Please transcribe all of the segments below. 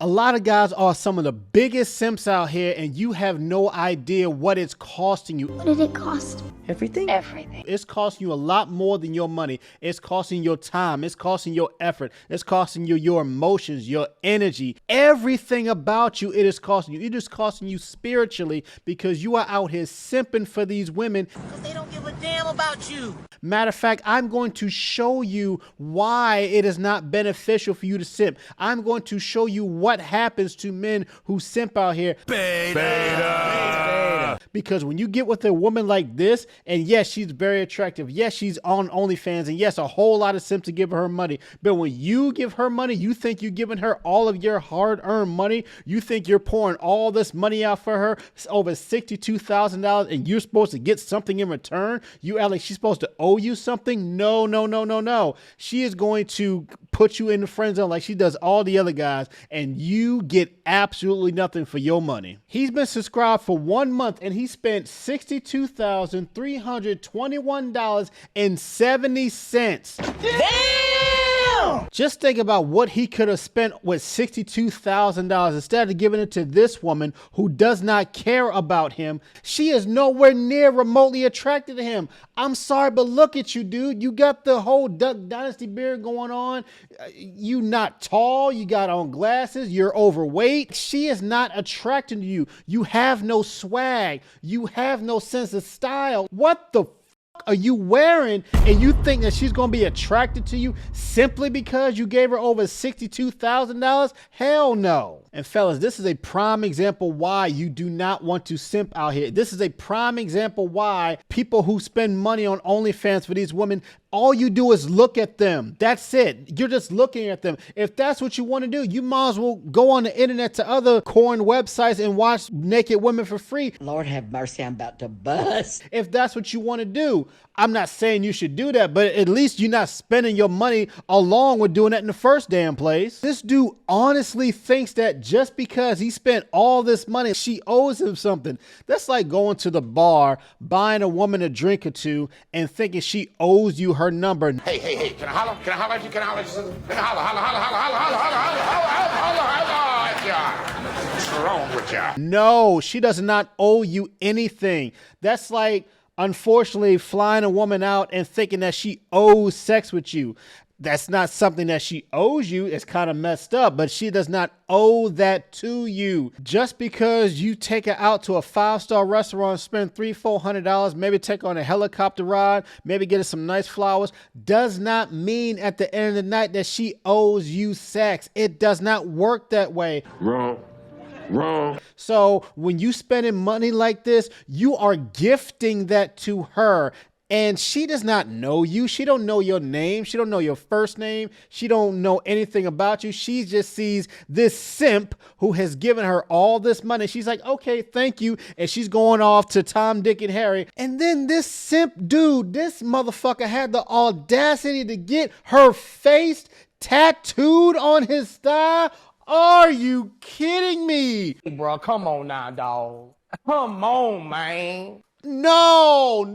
A lot of guys are some of the biggest simps out here, and you have no idea what it's costing you. What did it cost? Everything? Everything. It's costing you a lot more than your money. It's costing your time. It's costing your effort. It's costing you your emotions, your energy, everything about you. It is costing you. It is costing you spiritually because you are out here simping for these women. Because they don't give a damn about you. Matter of fact, I'm going to show you why it is not beneficial for you to simp. I'm going to show you what happens to men who simp out here. Beta. Because when you get with a woman like this, and yes, she's very attractive. Yes, she's on OnlyFans. And yes, a whole lot of simps to give her money. But when you give her money, you think you're giving her all of your hard-earned money. You think you're pouring all this money out for her, over $62,000, and you're supposed to get something in return. You act like she's supposed to owe you something. No, no, no, no, no. She is going to put you in the friend zone like she does all the other guys, and you get absolutely nothing for your money. He's been subscribed for 1 month, and he spent $62,321.70. Damn! Just think about what he could have spent with $62,000 instead of giving it to this woman who does not care about him. She is nowhere near remotely attracted to him. I'm sorry, but look at you, dude. You got the whole Duck Dynasty beard going on. You not tall. You got on glasses. You're overweight. She is not attracted to you. You have no swag. You have no sense of style. What the are you wearing, and you think that she's going to be attracted to you simply because you gave her over $62,000? Hell no. And fellas, this is a prime example why you do not want to simp out here. This is a prime example why people who spend money on OnlyFans for these women, all you do is look at them. That's it. You're just looking at them. If that's what you want to do, you might as well go on the internet to other corn websites and watch naked women for free. Lord have mercy, I'm about to bust. If that's what you want to do. I'm not saying you should do that, but at least you're not spending your money along with doing that in the first damn place. This dude honestly thinks that just because he spent all this money, she owes him something. That's like going to the bar, buying a woman a drink or two, and thinking she owes you her number. Hey, can I holler? Can I holler at you? Can I holler at you? Can I holler at you? What's wrong with you? No, she does not owe you anything. That's like, unfortunately, flying a woman out and thinking that she owes sex with you. That's not something that she owes you. It's kind of messed up, but she does not owe that to you. Just because you take her out to a 5-star restaurant, spend $300-400, maybe take her on a helicopter ride, maybe get her some nice flowers, does not mean at the end of the night that she owes you sex. It does not work that way. Wrong. So when you spending money like this, you are gifting that to her. And she does not know you. She don't know your name. She don't know your first name. She don't know anything about you. She just sees this simp who has given her all this money. She's like, okay, thank you. And she's going off to Tom, Dick, and Harry. And then this simp dude, this motherfucker had the audacity to get her face tattooed on his thigh. Are you kidding me? Bro, come on now, dog. Come on, man. No.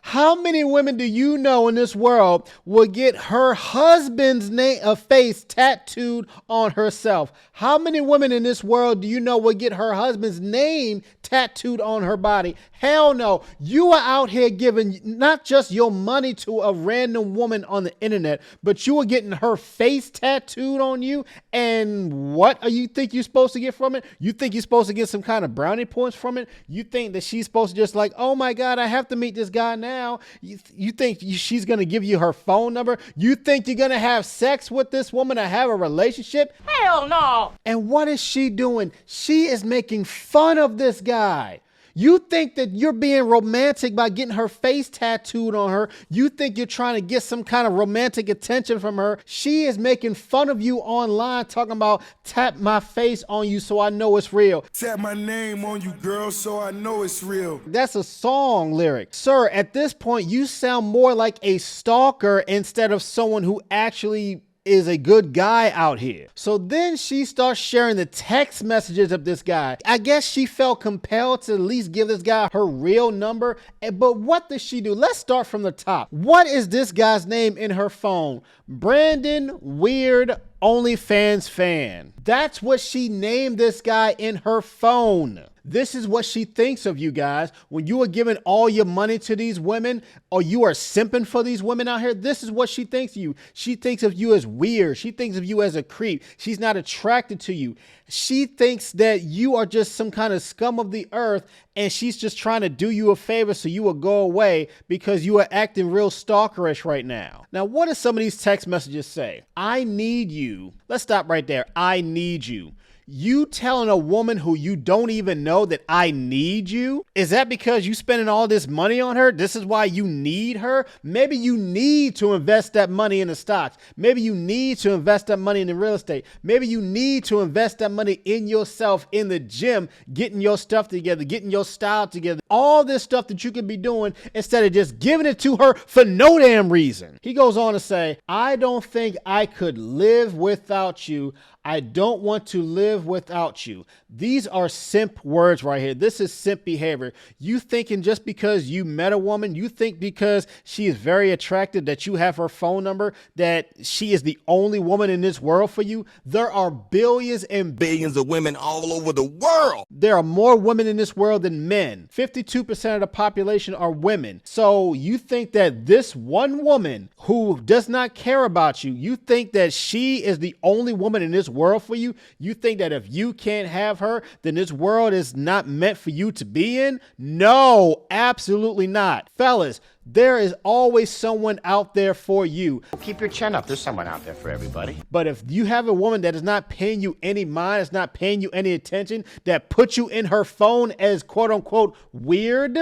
How many women do you know in this world will get her husband's name, a face tattooed on herself? How many women in this world do you know will get her husband's name tattooed on her body? Hell no. You are out here giving not just your money to a random woman on the internet, but you are getting her face tattooed on you. And what you think you're supposed to get from it? You think you're supposed to get some kind of brownie points from it? You think that she's supposed to just like, oh my God, I have to meet this guy now. You think she's going to give you her phone number? You think you're going to have sex with this woman or have a relationship? Hell no. And what is she doing? She is making fun of this guy. You think that you're being romantic by getting her face tattooed on her. You think you're trying to get some kind of romantic attention from her. She is making fun of you online, talking about tap my face on you so I know it's real. Tap my name on you, girl, so I know it's real. That's a song lyric. Sir, at this point, you sound more like a stalker instead of someone who actually is a good guy out here. So then she starts sharing the text messages of this guy. I guess she felt compelled to at least give this guy her real number. But what does she do? Let's start from the top. What is this guy's name in her phone? Brandon Weird OnlyFans Fan. That's what she named this guy in her phone. This is what she thinks of you guys. When you are giving all your money to these women, or you are simping for these women out here, this is what she thinks of you. She thinks of you as weird. She thinks of you as a creep. She's not attracted to you. She thinks that you are just some kind of scum of the earth, and she's just trying to do you a favor so you will go away because you are acting real stalkerish right now. Now, what do some of these text messages say? I need you. Let's stop right there. I need you. You telling a woman who you don't even know that I need you? Is that because you spending all this money on her? This is why you need her? Maybe you need to invest that money in the stocks. Maybe you need to invest that money in the real estate. Maybe you need to invest that money in yourself, in the gym, getting your stuff together, getting your style together. All this stuff that you could be doing instead of just giving it to her for no damn reason. He goes on to say, I don't think I could live without you. I don't want to live without you. These are simp words right here. This is simp behavior. You thinking just because you met a woman, you think because she is very attractive that you have her phone number, that she is the only woman in this world for you? There are billions and billions of women all over the world. There are more women in this world than men. 52% of the population are women. So you think that this one woman who does not care about you, you think that she is the only woman in this world for you? You think that if you can't have her, then this world is not meant for you to be in? No, absolutely not. Fellas, there is always someone out there for you. Keep your chin up. There's someone out there for everybody. But if you have a woman that is not paying you any mind, is not paying you any attention, that puts you in her phone as quote unquote weird,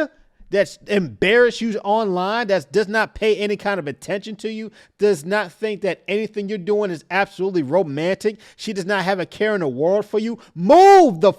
that's embarrass you online, that does not pay any kind of attention to you, does not think that anything you're doing is absolutely romantic, she does not have a care in the world for you, move the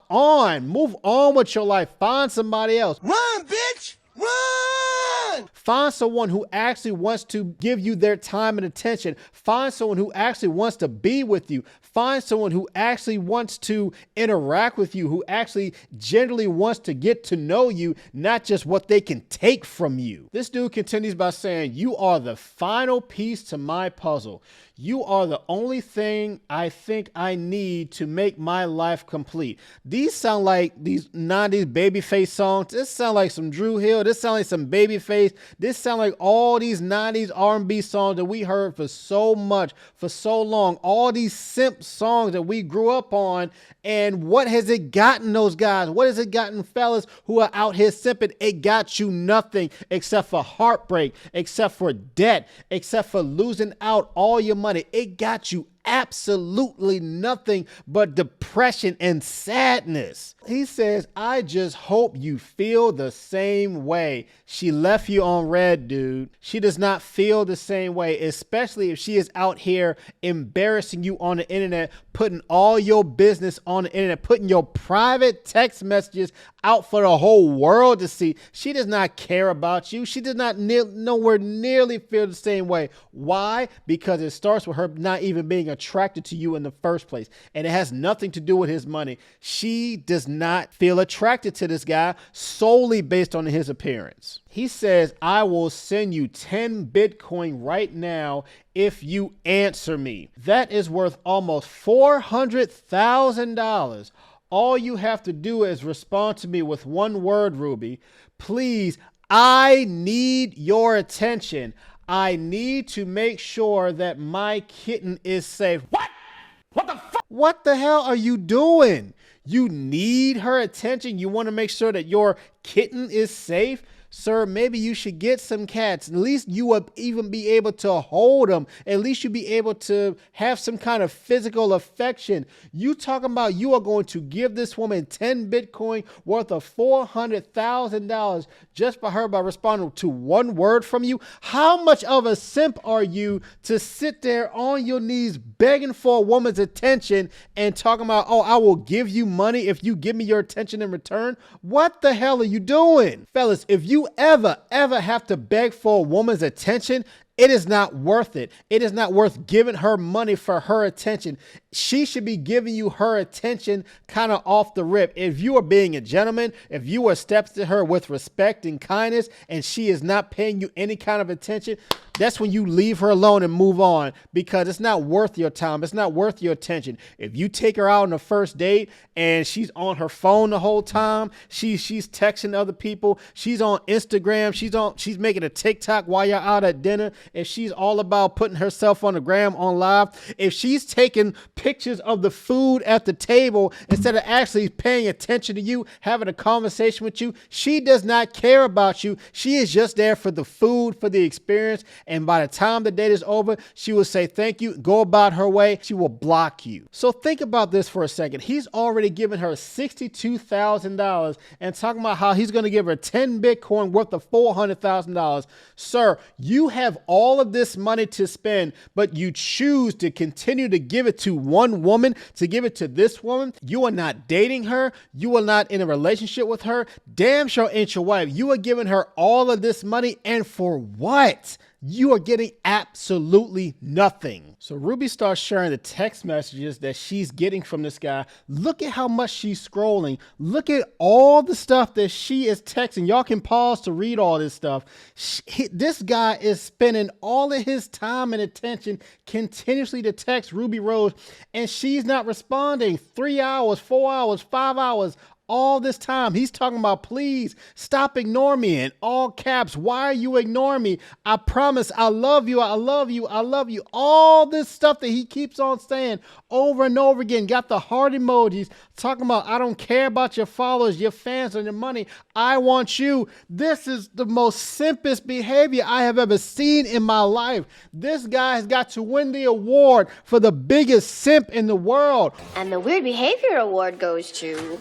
on. Move on with your life. Find somebody else. Run, bitch! Run! Find someone who actually wants to give you their time and attention. Find someone who actually wants to be with you. Find someone who actually wants to interact with you, who actually genuinely wants to get to know you, not just what they can take from you. This dude continues by saying, you are the final piece to my puzzle. You are the only thing I think I need to make my life complete. These sound like these 90s Babyface songs. This sound like some Drew Hill. This sound like some Babyface. This sound like all these 90s R&B songs that we heard for so much, for so long. All these simp songs that we grew up on. And what has it gotten those guys? What has it gotten fellas who are out here simping? It got you nothing except for heartbreak, except for debt, except for losing out all your money. It got you absolutely nothing but depression and sadness. He says, I just hope you feel the same way. She left you on red, dude. She does not feel the same way, especially if she is out here embarrassing you on the internet, putting all your business on the internet, putting your private text messages out for the whole world to see. She does not care about you. She does not nowhere nearly feel the same way. Why? Because it starts with her not even being attracted to you in the first place. And it has nothing to do with his money. She does not feel attracted to this guy solely based on his appearance. He says, I will send you 10 Bitcoin right now if you answer me. That is worth almost $400,000. All you have to do is respond to me with one word, Ruby. Please, I need your attention. I need to make sure that my kitten is safe. What? What the fuck? What the hell are you doing? You need her attention. You want to make sure that your kitten is safe? Sir, maybe you should get some cats. At least you will even be able to hold them. At least you'll be able to have some kind of physical affection. You talking about you are going to give this woman 10 Bitcoin worth of $400,000 just for her by responding to one word from you? How much of a simp are you to sit there on your knees begging for a woman's attention and talking about, oh, I will give you money if you give me your attention in return? What the hell are you doing? Fellas, if you ever have to beg for a woman's attention, It is not worth it. It is not worth giving her money for her attention. She should be giving you her attention kind of off the rip. If you are being a gentleman, if you are steps to her with respect and kindness, and she is not paying you any kind of attention, that's when you leave her alone and move on, because it's not worth your time. It's not worth your attention. If you take her out on a first date and she's on her phone the whole time, she's texting other people, she's on Instagram, she's making a TikTok while you're out at dinner, if she's all about putting herself on the gram on live, if she's taking pictures of the food at the table instead of actually paying attention to you, having a conversation with you, she does not care about you. She is just there for the food, for the experience. And by the time the date is over, she will say thank you, go about her way. She will block you. So think about this for a second. He's already given her $62,000 and talking about how he's going to give her 10 Bitcoin worth of $400,000. Sir, you have all of this money to spend, but you choose to continue to give it to one woman, to give it to this woman. You are not dating her. You are not in a relationship with her. Damn sure ain't your wife. You are giving her all of this money, and for what? You are getting absolutely nothing. So Ruby starts sharing the text messages that she's getting from this guy. Look at how much she's scrolling. Look at all the stuff that she is texting. Y'all can pause to read all this stuff. This guy is spending all of his time and attention continuously to text Ruby Rose, and she's not responding. 3 hours, 4 hours, 5 hours. All this time, he's talking about, please stop ignoring me in all caps. Why are you ignoring me? I promise I love you. I love you. I love you. All this stuff that he keeps on saying over and over again. Got the heart emojis talking about, I don't care about your followers, your fans, and your money. I want you. This is the most simplest behavior I have ever seen in my life. This guy has got to win the award for the biggest simp in the world. And the Weird Behavior Award goes to...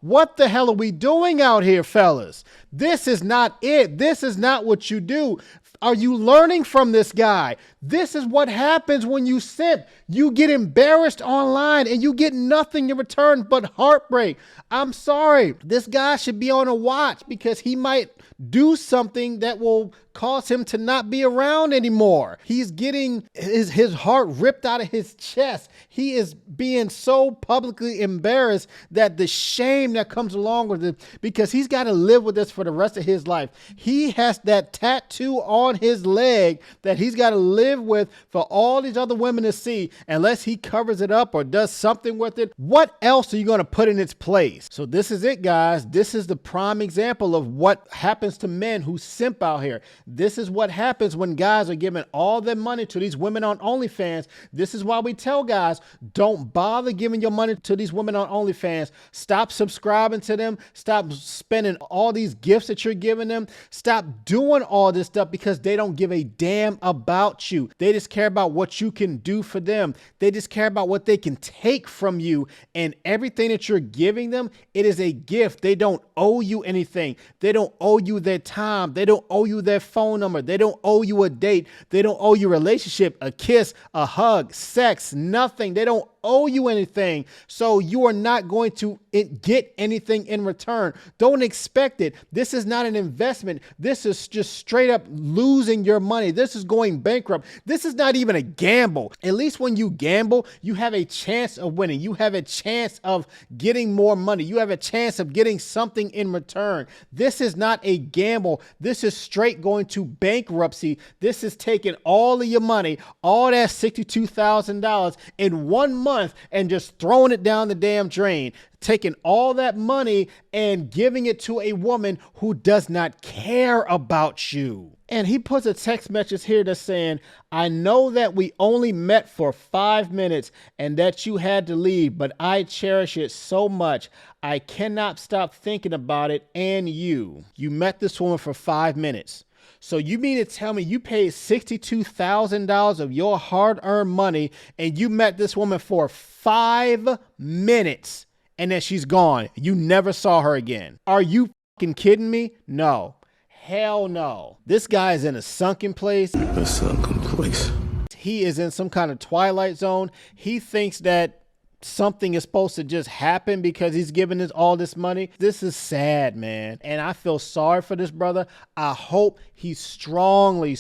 What the hell are we doing out here, fellas? This is not it. This is not what you do. Are you learning from this guy? This is what happens when you simp. You get embarrassed online and you get nothing in return but heartbreak. I'm sorry. This guy should be on a watch, because he might do something that will cause him to not be around anymore. He's getting his heart ripped out of his chest. He is being so publicly embarrassed that the shame that comes along with it, because he's got to live with this for the rest of his life. He has that tattoo on his leg that he's got to live with for all these other women to see, unless he covers it up or does something with it. What else are you going to put in its place? So this is it, guys. This is the prime example of what happens to men who simp out here. This is what happens when guys are giving all their money to these women on OnlyFans. This is why we tell guys, don't bother giving your money to these women on OnlyFans. Stop subscribing to them. Stop spending all these gifts that you're giving them. Stop doing all this stuff, because they don't give a damn about you. They just care about what you can do for them. They just care about what they can take from you, and everything that you're giving them, it is a gift. They don't owe you anything. They don't owe you their time. They don't owe you their phone number. They don't owe you a date. They don't owe you a relationship, a kiss, a hug, sex, nothing. They don't owe you anything. So you are not going to get anything in return. Don't expect it. This is not an investment. This is just straight up losing your money. This is going bankrupt. This is not even a gamble. At least when you gamble, you have a chance of winning. You have a chance of getting more money. You have a chance of getting something in return. This is not a gamble. This is straight going to bankruptcy. This is taking all of your money, all that $62,000 in 1 month, and just throwing it down the damn drain. Taking all that money and giving it to a woman who does not care about you. And he puts a text message here that's saying, I know that we only met for 5 minutes and that you had to leave, but I cherish it so much. I cannot stop thinking about it and you. You met this woman for 5 minutes. So you mean to tell me you paid $62,000 of your hard-earned money and you met this woman for 5 minutes and then she's gone? You never saw her again. Are you fucking kidding me? No. Hell no. This guy is in a sunken place. A sunken place. He is in some kind of twilight zone. He thinks that something is supposed to just happen because he's giving us all this money. This is sad, man. And I feel sorry for this brother. I hope he strongly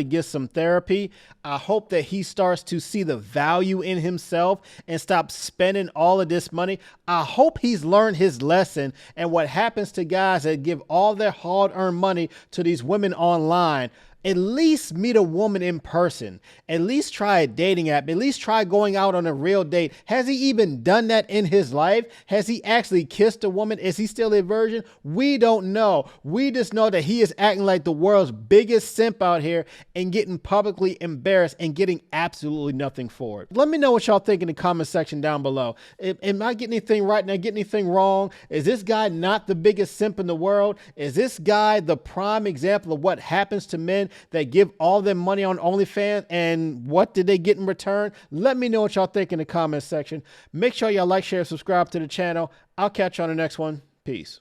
gets some therapy. I hope that he starts to see the value in himself and stop spending all of this money. I hope he's learned his lesson, and what happens to guys that give all their hard-earned money to these women online. At least meet a woman in person. At least try a dating app. At least try going out on a real date. Has he even done that in his life? Has he actually kissed a woman? Is he still a virgin? We don't know. We just know that he is acting like the world's biggest simp out here and getting publicly embarrassed and getting absolutely nothing for it. Let me know what y'all think in the comment section down below. Am I getting anything right? Am I getting anything wrong? Is this guy not the biggest simp in the world? Is this guy the prime example of what happens to men that give all their money on OnlyFans, and what did they get in return? Let me know what y'all think in the comment section. Make sure y'all like, share, subscribe to the channel. I'll catch you on the next one. Peace.